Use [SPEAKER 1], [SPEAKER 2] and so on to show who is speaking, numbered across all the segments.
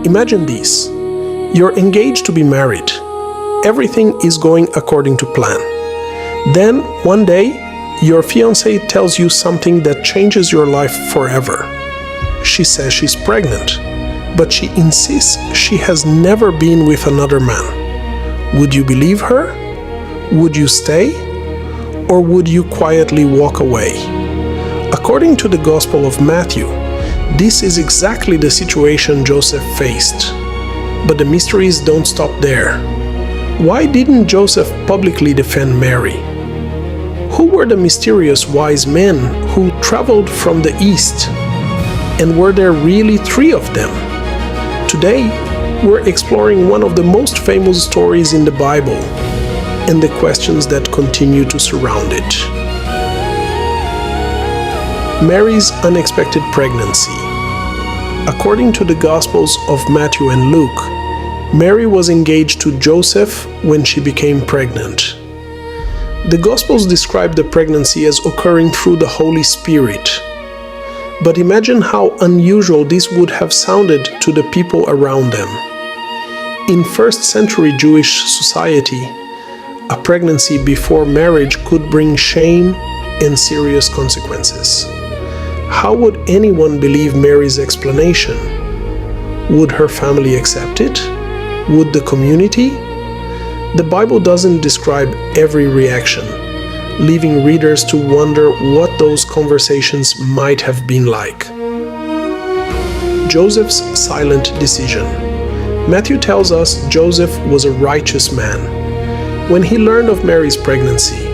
[SPEAKER 1] Imagine this. You're engaged to be married. Everything is going according to plan. Then, one day, your fiancé tells you something that changes your life forever. She says she's pregnant, but she insists she has never been with another man. Would you believe her? Would you stay? Or would you quietly walk away? According to the Gospel of Matthew, this is exactly the situation Joseph faced. But the mysteries don't stop there. Why didn't Joseph publicly defend Mary? Who were the mysterious wise men who traveled from the east? And were there really 3 of them? Today, we're exploring one of the most famous stories in the Bible and the questions that continue to surround it. Mary's unexpected pregnancy. According to the Gospels of Matthew and Luke, Mary was engaged to Joseph when she became pregnant. The Gospels describe the pregnancy as occurring through the Holy Spirit. But imagine how unusual this would have sounded to the people around them. In first-century Jewish society, a pregnancy before marriage could bring shame and serious consequences. How would anyone believe Mary's explanation? Would her family accept it? Would the community? The Bible doesn't describe every reaction, leaving readers to wonder what those conversations might have been like. Joseph's silent decision. Matthew tells us Joseph was a righteous man. When he learned of Mary's pregnancy,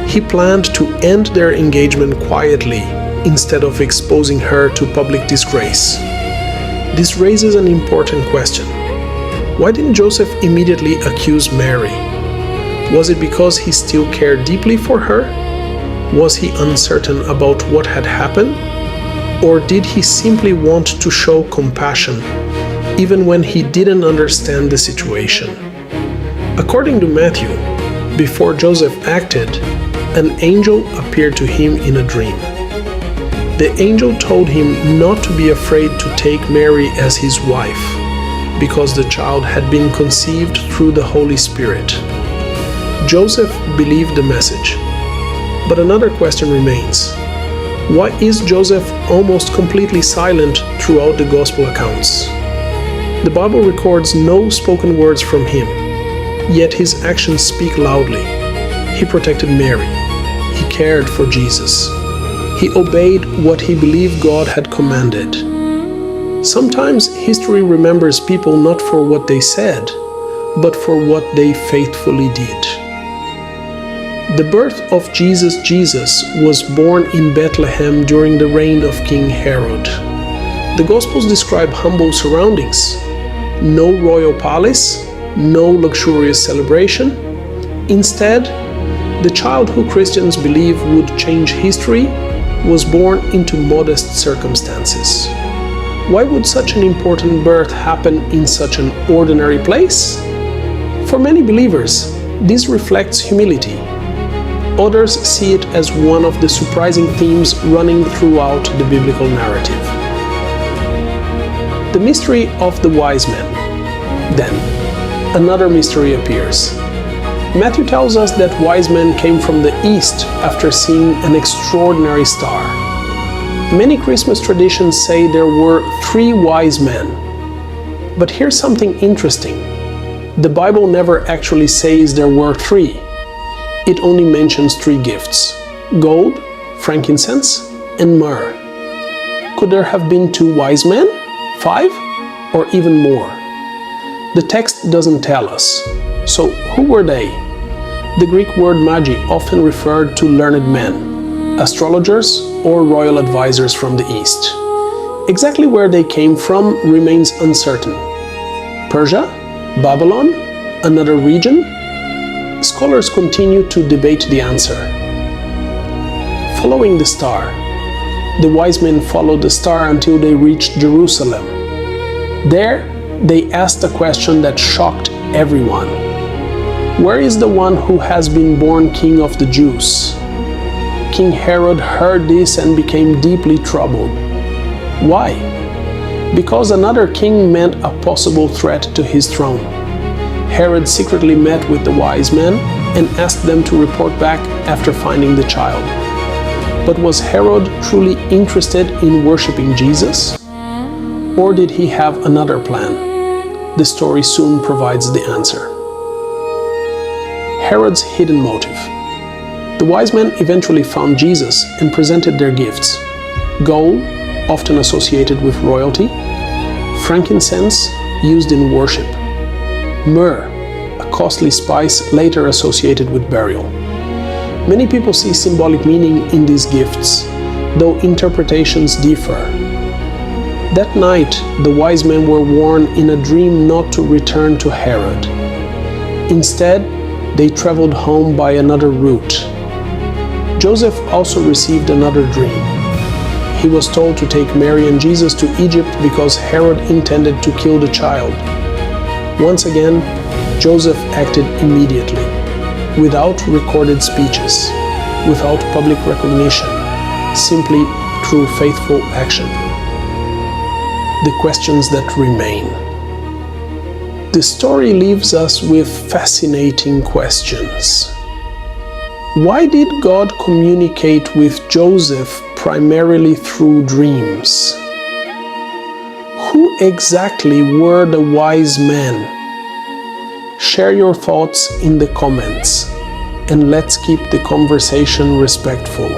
[SPEAKER 1] he planned to end their engagement quietly instead of exposing her to public disgrace. This raises an important question. Why didn't Joseph immediately accuse Mary? Was it because he still cared deeply for her? Was he uncertain about what had happened? Or did he simply want to show compassion, even when he didn't understand the situation? According to Matthew, before Joseph acted, an angel appeared to him in a dream. The angel told him not to be afraid to take Mary as his wife, because the child had been conceived through the Holy Spirit. Joseph believed the message. But another question remains. Why is Joseph almost completely silent throughout the Gospel accounts? The Bible records no spoken words from him, yet his actions speak loudly. He protected Mary. He cared for Jesus. He obeyed what he believed God had commanded. Sometimes history remembers people not for what they said, but for what they faithfully did. The birth of Jesus was born in Bethlehem during the reign of King Herod. The Gospels describe humble surroundings. No royal palace, no luxurious celebration. Instead, the child who Christians believe would change history was born into modest circumstances. Why would such an important birth happen in such an ordinary place? For many believers, this reflects humility. Others see it as one of the surprising themes running throughout the biblical narrative. The mystery of the wise men. Then, another mystery appears. Matthew tells us that wise men came from the east after seeing an extraordinary star. Many Christmas traditions say there were 3 wise men. But here's something interesting. The Bible never actually says there were 3. It only mentions 3 gifts: gold, frankincense, and myrrh. Could there have been 2 wise men? 5? Or even more? The text doesn't tell us. So who were they? The Greek word magi often referred to learned men, astrologers, or royal advisors from the east. Exactly where they came from remains uncertain. Persia? Babylon? Another region? Scholars continue to debate the answer. Following the star. The wise men followed the star until they reached Jerusalem. There, they asked a question that shocked everyone. Where is the one who has been born King of the Jews? King Herod heard this and became deeply troubled. Why? Because another king meant a possible threat to his throne. Herod secretly met with the wise men and asked them to report back after finding the child. But was Herod truly interested in worshiping Jesus? Or did he have another plan? The story soon provides the answer. Herod's hidden motive. The wise men eventually found Jesus and presented their gifts. Gold, often associated with royalty. Frankincense, used in worship. Myrrh, a costly spice later associated with burial. Many people see symbolic meaning in these gifts, though interpretations differ. That night, the wise men were warned in a dream not to return to Herod. Instead, they traveled home by another route. Joseph also received another dream. He was told to take Mary and Jesus to Egypt because Herod intended to kill the child. Once again, Joseph acted immediately, without recorded speeches, without public recognition, simply through faithful action. The questions that remain. The story leaves us with fascinating questions. Why did God communicate with Joseph primarily through dreams? Who exactly were the wise men? Share your thoughts in the comments, and let's keep the conversation respectful.